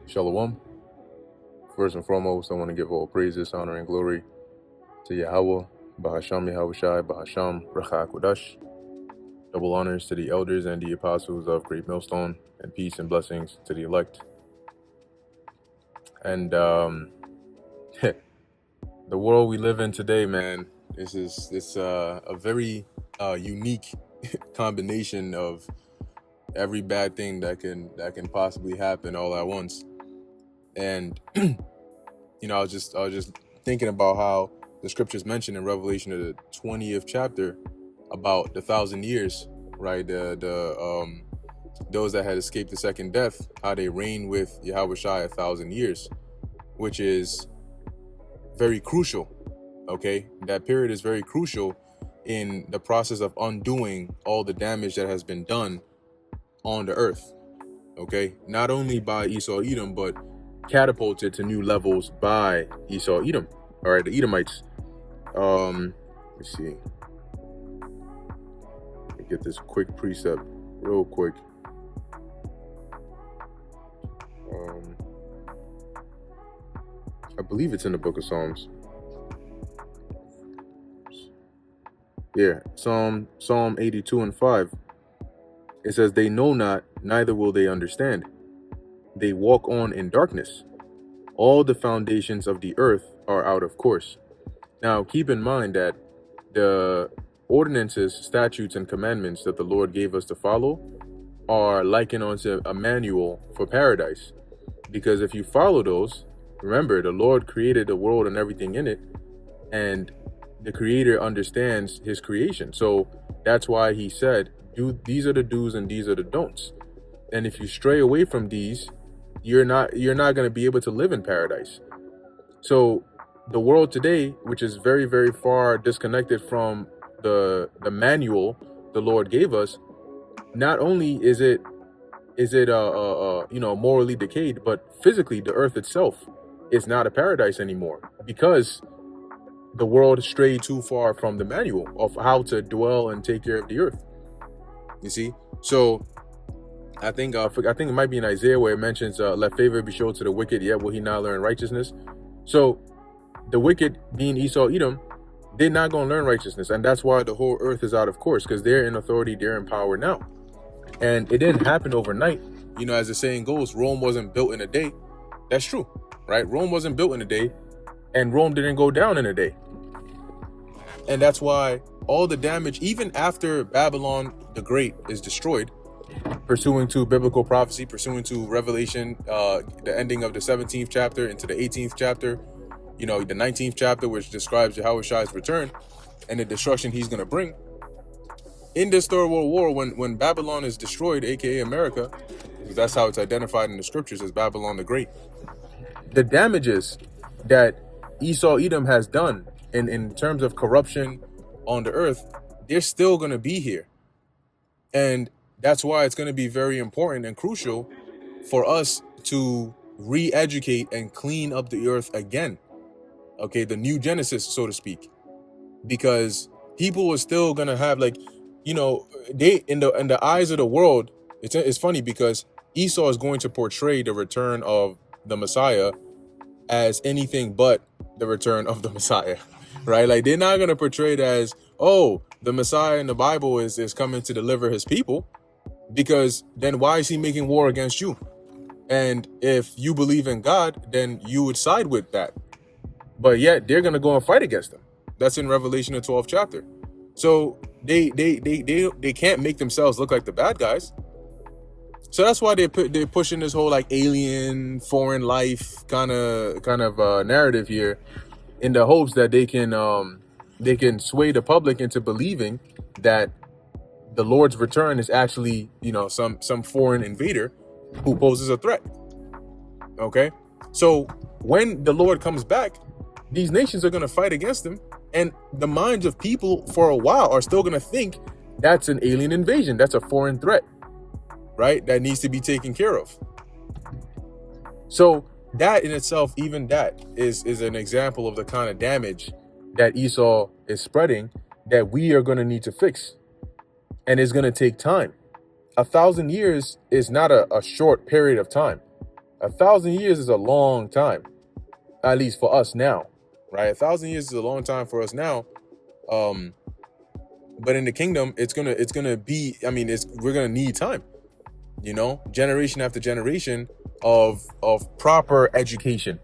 Shalom. First and foremost, I want to give all praises, honor, and glory to Yahweh, Bahasham Yahushai, Bahasham Racha Kodash. Double honors to the elders and the apostles of Great Millstone, and peace and blessings to the elect. And the world we live in today, man, it's a very unique combination of every bad thing that can possibly happen all at once. And I was just thinking about how the scriptures mentioned in Revelation of the 20th chapter about the 1,000 years, right? Those that had escaped the second death, how they reign with Yahweh Shai 1,000 years, which is very crucial. Okay, that period is very crucial in the process of undoing all the damage that has been done on the earth. Okay, not only by Esau Edom, but catapulted to new levels by Esau Edom. All right, the Edomites. Let's see. Let me get this quick precept real quick. I believe it's in the book of Psalms. Yeah, Psalm 82 and 5. It says, "They know not, neither will they understand. They walk on in darkness. All the foundations of the earth are out of course." Now, keep in mind that the ordinances, statutes, and commandments that the Lord gave us to follow are likened onto a manual for paradise. Because if you follow those, remember, the Lord created the world and everything in it, and the Creator understands His creation. So that's why He said, these are the do's and these are the don'ts. And if you stray away from these, you're not going to be able to live in paradise. So the world today, which is very, very far disconnected from the manual the Lord gave us, not only is it morally decayed, but physically the earth itself is not a paradise anymore, because the world strayed too far from the manual of how to dwell and take care of the earth. You see, so I think it might be in Isaiah where it mentions, "Let favor be shown to the wicked, yet will he not learn righteousness." So the wicked, being Esau Edom, they're not going to learn righteousness, and that's why the whole earth is out of course, because they're in authority, they're in power now. And it didn't happen overnight. As the saying goes, Rome wasn't built in a day. That's true, right? Rome wasn't built in a day, and Rome didn't go down in a day. And that's why all the damage, even after Babylon the Great is destroyed, pursuing to biblical prophecy, pursuing to Revelation, the ending of the 17th chapter into the 18th chapter, the 19th chapter, which describes Yahweh Shai's return and the destruction he's going to bring. In this Third World War, when Babylon is destroyed, aka America, because that's how it's identified in the scriptures as Babylon the Great, the damages that Esau Edom has done in terms of corruption on the earth, they're still going to be here. And that's why it's going to be very important and crucial for us to re-educate and clean up the earth again. Okay, the new Genesis, so to speak. Because people are still going to have, they in the eyes of the world, it's funny because Esau is going to portray the return of the Messiah as anything but the return of the Messiah, right? Like, they're not going to portray it as, oh, the Messiah in the Bible is coming to deliver his people, because then why is he making war against you? And if you believe in God, then you would side with that. But yet they're going to go and fight against him. That's in Revelation, the 12th chapter. So they can't make themselves look like the bad guys. So that's why they're pushing this whole alien, foreign life kind of narrative here, in the hopes that they can sway the public into believing that the Lord's return is actually some foreign invader who poses a threat. Okay, so when the Lord comes back, these nations are going to fight against him, and the minds of people for a while are still going to think that's an alien invasion, that's a foreign threat, right? That needs to be taken care of. So that in itself, even that is an example of the kind of damage that Esau is spreading, that we are going to need to fix. And it's going to take time. 1,000 years is not a short period of time. 1,000 years is a long time, at least for us now, right? 1,000 years is a long time for us now. Um, but in the kingdom, it's gonna be. I mean, we're gonna need time. Generation after generation of proper education,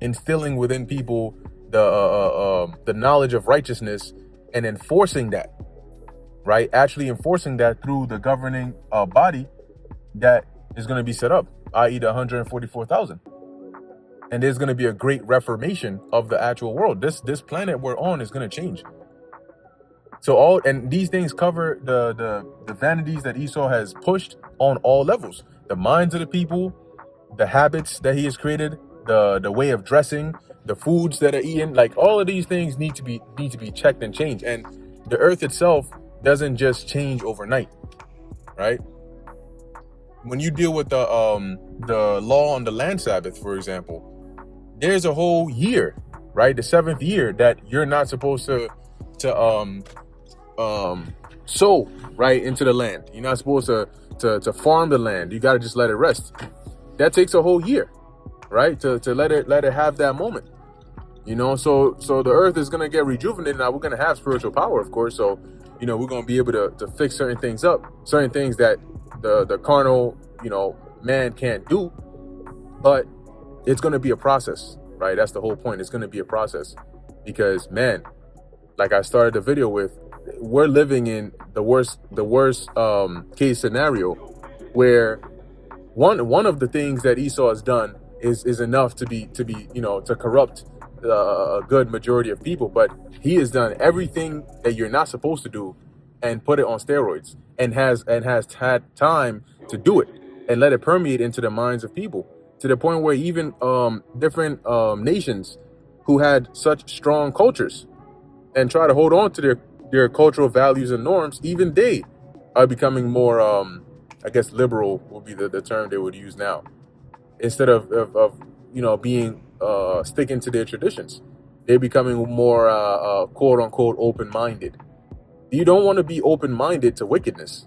instilling within people the knowledge of righteousness and enforcing that, right? Actually enforcing that through the governing body that is going to be set up, i.e. the 144,000. And there's going to be a great reformation of the actual world. This planet we're on is going to change. So these things cover the vanities that Esau has pushed on all levels. The minds of the people, the habits that he has created, the way of dressing, the foods that are eaten, like all of these things need to be checked and changed. And the earth itself doesn't just change overnight, right? When you deal with the law on the land Sabbath, for example, there's a whole year, right? The 7th year that you're not supposed to sow right into the land. You're not supposed to farm the land. You got to just let it rest. That takes a whole year, right? To let it have that moment. So the earth is gonna get rejuvenated. Now we're gonna have spiritual power, of course. So we're gonna be able to fix certain things up, certain things that the carnal man can't do. But it's gonna be a process, right? That's the whole point. It's gonna be a process because, man, like I started the video with, we're living in the worst case scenario where one of the things that Esau has done is enough to corrupt a good majority of people. But he has done everything that you're not supposed to do and put it on steroids, and has had time to do it and let it permeate into the minds of people, to the point where even different nations who had such strong cultures and try to hold on to their cultural values and norms, even they are becoming more, I guess liberal would be the term they would use now, instead of being sticking to their traditions. They're becoming more quote unquote open-minded. You don't want to be open-minded to wickedness,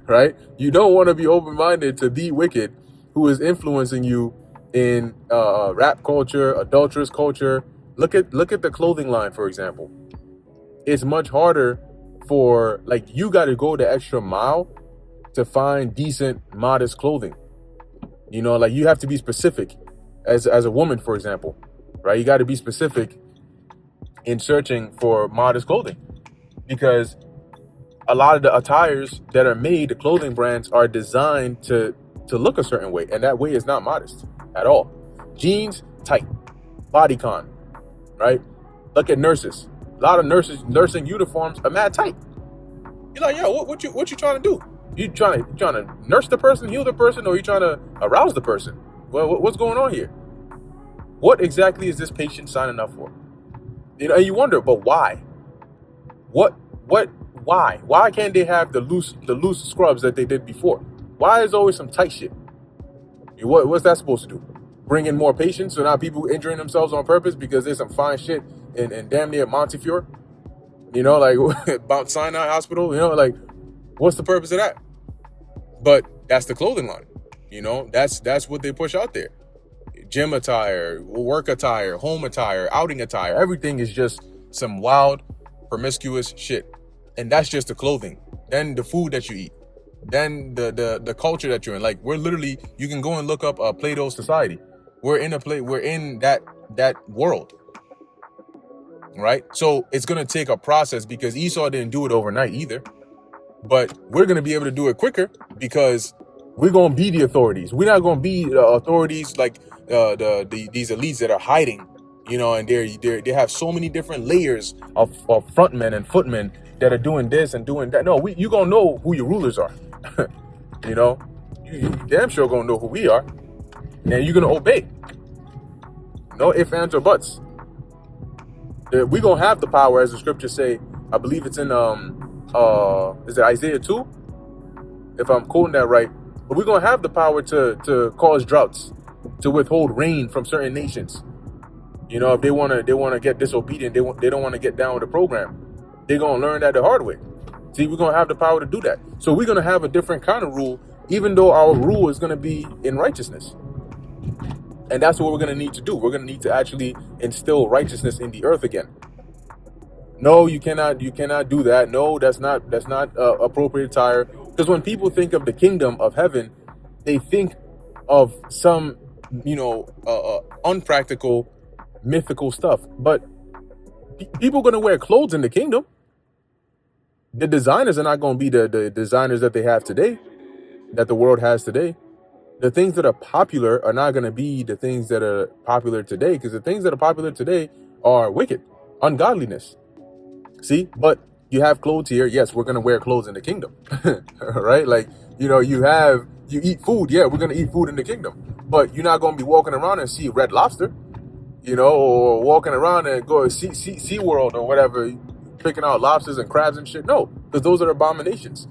right? You don't want to be open-minded to the wicked who is influencing you in rap culture, adulterous culture. Look at the clothing line, for example. It's much harder for, like, you got to go the extra mile to find decent, modest clothing. Like, you have to be specific as a woman, for example, right? You got to be specific in searching for modest clothing, because a lot of the attires that are made, the clothing brands, are designed to look a certain way, and that way is not modest at all. Jeans, tight. Bodycon, right? Look at nurses. A lot of nursing uniforms are mad tight. You're like, yo, what you trying to do? You trying to nurse the person, heal the person, or you trying to arouse the person? Well, what's going on here? What exactly is this patient signing up for? And you wonder, but why? Why? Why can't they have the loose scrubs that they did before? Why is always some tight shit? What's that supposed to do? Bring in more patients, so now people injuring themselves on purpose because there's some fine shit in damn near Montefiore? Like Mount Sinai Hospital, like, what's the purpose of that? But that's the clothing line. That's what they push out there. Gym attire, work attire, home attire, outing attire. Everything is just some wild, promiscuous shit. And that's just the clothing. Then the food that you eat. Then the culture that you're in. Like, we're literally, you can go and look up Plato's Society. We're in that world. Right? So it's going to take a process, because Esau didn't do it overnight either. But we're going to be able to do it quicker, because we're going to be the authorities. We're not going to be the authorities like these elites that are hiding, and they have so many different layers of frontmen and footmen that are doing this and doing that. No, you going to know who your rulers are. You damn sure going to know who we are, and you're going to obey. No ifs, ands, or buts. We're going to have the power, as the scriptures say. I believe it's in is it Isaiah 2? If I'm quoting that right. But we're going to have the power to cause droughts, to withhold rain from certain nations. If they want to get disobedient, they don't want to get down with the program. They're going to learn that the hard way. See, we're going to have the power to do that. So we're going to have a different kind of rule, even though our rule is going to be in righteousness. And that's what we're going to need to do. We're going to need to actually instill righteousness in the earth again. No, you cannot. You cannot do that. No, that's not appropriate attire. Because when people think of the kingdom of heaven, they think of some, unpractical, mythical stuff. But people are going to wear clothes in the kingdom. The designers are not going to be the designers that they have today, that the world has today. The things that are popular are not going to be the things that are popular today, because the things that are popular today are wicked, ungodliness. See, but you have clothes here. Yes, we're going to wear clothes in the kingdom, right? Like, you eat food. Yeah, we're going to eat food in the kingdom, but you're not going to be walking around and see Red Lobster, or walking around and go Sea World or whatever, picking out lobsters and crabs and shit. No, because those are abominations.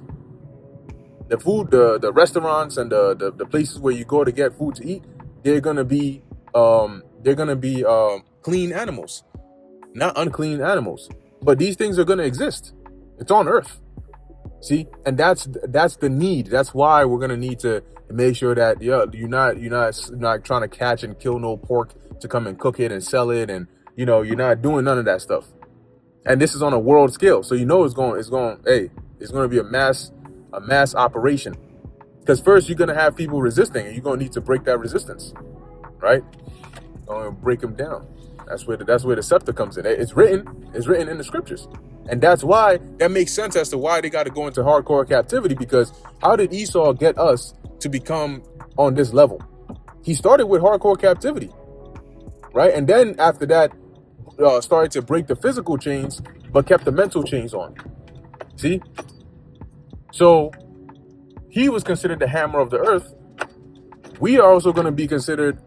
The food, the restaurants and the places where you go to get food to eat, they're gonna be clean animals, not unclean animals. But these things are gonna exist. It's on Earth. See, and that's the need. That's why we're gonna need to make sure that you're not trying to catch and kill no pork to come and cook it and sell it, and you're not doing none of that stuff. And this is on a world scale, so it's going to be a mass operation. Because first you're going to have people resisting, and you're going to need to break that resistance, right? Break them down. That's where the scepter comes in. It's written in the scriptures, and that's why that makes sense as to why they got to go into hardcore captivity. Because how did Esau get us to become on this level? He started with hardcore captivity, right? And then after that, started to break the physical chains, but kept the mental chains on. See? So he was considered the hammer of the earth. We are also going to be considered,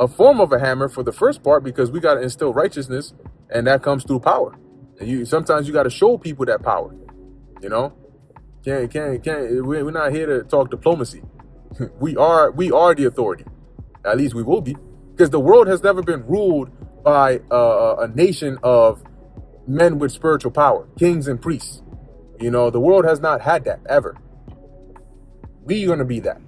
a form of a hammer for the first part, because we got to instill righteousness, and that comes through power. And sometimes you got to show people that power. We're not here to talk diplomacy. we are the authority. At least we will be, because the world has never been ruled by a nation of men with spiritual power, kings and priests. The world has not had that ever. We're going to be that.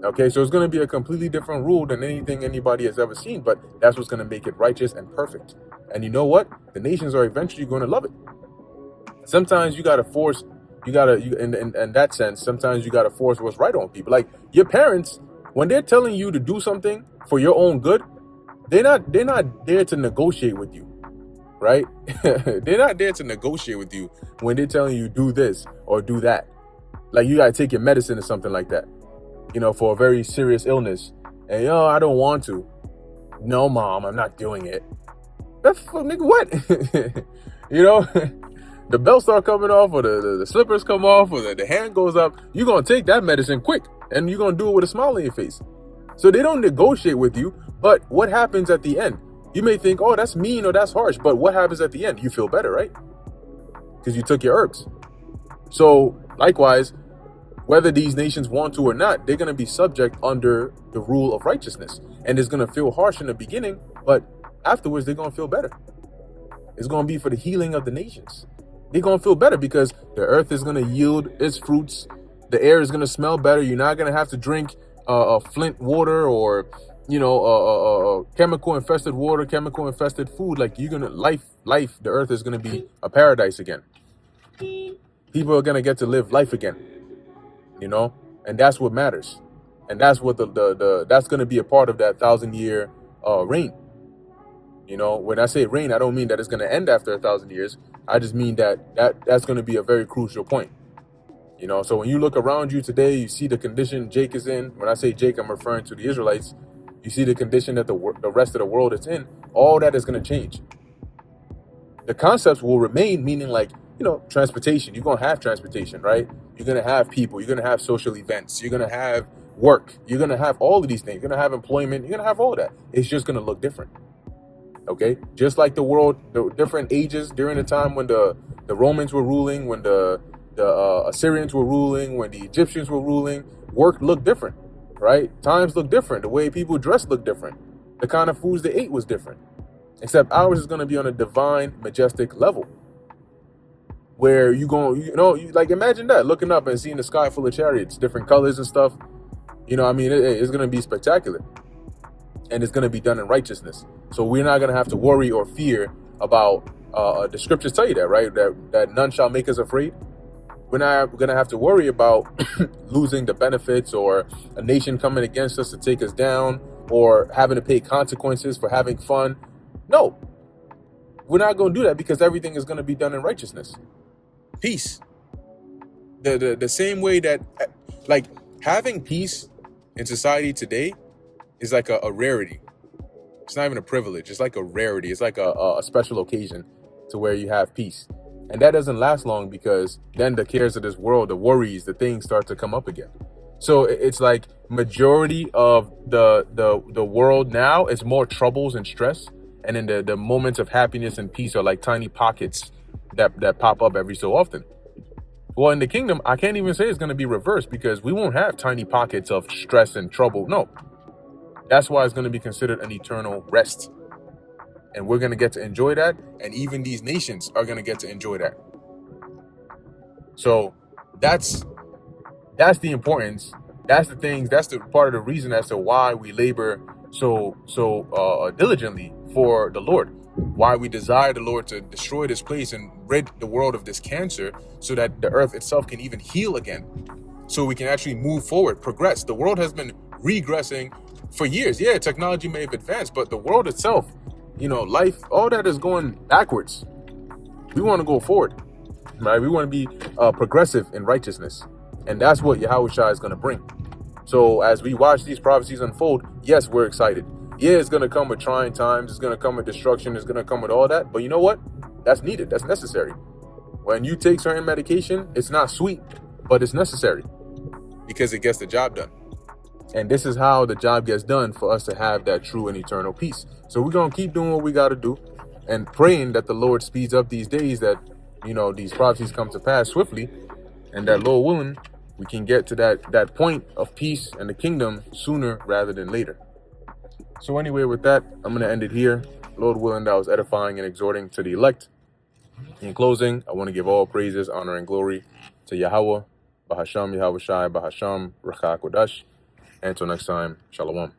Okay, so it's going to be a completely different rule than anything anybody has ever seen, but that's what's going to make it righteous and perfect. And you know what? The nations are eventually going to love it. Sometimes you got to force, in that sense, sometimes you got to force what's right on people. Like your parents, when they're telling you to do something for your own good, they're not there to negotiate with you, right? They're not there to negotiate with you when they're telling you do this or do that. Like you got to take your medicine or something like that, for a very serious illness. And, I don't want to. No, mom, I'm not doing it. That's nigga, what? The belt start coming off, or the slippers come off, or the hand goes up. You're going to take that medicine quick, and you're going to do it with a smile on your face. So they don't negotiate with you. But what happens at the end? You may think, oh, that's mean or that's harsh. But what happens at the end? You feel better, right? Because you took your herbs. So likewise, whether these nations want to or not, they're going to be subject under the rule of righteousness. And it's going to feel harsh in the beginning, but afterwards they're going to feel better. It's going to be for the healing of the nations. They're going to feel better because the earth is going to yield its fruits. The air is going to smell better. You're not going to have to drink Flint water or chemical infested water, chemical infested food. Like you're gonna life. The earth is gonna be a paradise again. People are gonna get to live life again. And that's what matters. And that's what that's gonna be a part of that 1,000-year reign. When I say reign, I don't mean that it's gonna end after 1,000 years. I just mean that's gonna be a very crucial point. So when you look around you today, you see the condition Jake is in. When I say Jake, I'm referring to the Israelites. You see the condition that the rest of the world is in. All that is going to change. The concepts will remain, meaning like, transportation. You're going to have transportation, right? You're going to have people. You're going to have social events. You're going to have work. You're going to have all of these things. You're going to have employment. You're going to have all that. It's just going to look different. Okay? Just like the world, the different ages during the time when the Romans were ruling, when the Assyrians were ruling, when the Egyptians were ruling, work looked different. Right? Times look different. The way people dressed look different. The kind of foods they ate was different. Except ours is going to be on a divine, majestic level. Where like imagine that, looking up and seeing the sky full of chariots, different colors and stuff. You know what I mean? It's going to be spectacular, and it's going to be done in righteousness. So we're not going to have to worry or fear about, the scriptures tell you that, right? That none shall make us afraid. We're not going to have to worry about losing the benefits, or a nation coming against us to take us down, or having to pay consequences for having fun. No, we're not going to do that, because everything is going to be done in righteousness. Peace. The same way that, like, having peace in society today is like a rarity. It's not even a privilege. It's like a rarity. It's like a special occasion to where you have peace. And that doesn't last long, because then the cares of this world, the worries, the things start to come up again. So it's like majority of the world now is more troubles and stress. And then the moments of happiness and peace are like tiny pockets that pop up every so often. Well, in the kingdom, I can't even say it's going to be reversed, because we won't have tiny pockets of stress and trouble. No, that's why it's going to be considered an eternal rest. And we're going to get to enjoy that. And even these nations are going to get to enjoy that. So that's the importance. That's the things. That's the part of the reason as to why we labor so diligently for the Lord. Why we desire the Lord to destroy this place and rid the world of this cancer, so that the earth itself can even heal again. So we can actually move forward, progress. The world has been regressing for years. Yeah, technology may have advanced, but the world itself, life, all that is going backwards. We want to go forward, right? We want to be progressive in righteousness. And that's what Yahushua is going to bring. So as we watch these prophecies unfold, yes, we're excited. Yeah, it's going to come with trying times. It's going to come with destruction. It's going to come with all that. But you know what? That's needed. That's necessary. When you take certain medication, it's not sweet, but it's necessary, because it gets the job done. And this is how the job gets done for us to have that true and eternal peace. So we're going to keep doing what we got to do, and praying that the Lord speeds up these days, that, these prophecies come to pass swiftly, and that, Lord willing, we can get to that point of peace and the kingdom sooner rather than later. So anyway, with that, I'm going to end it here. Lord willing, that was edifying and exhorting to the elect. In closing, I want to give all praises, honor, and glory to Yahweh, Bahasham Yahweh Shai, Bahasham Rachak Kodash. Until next time, Shalom.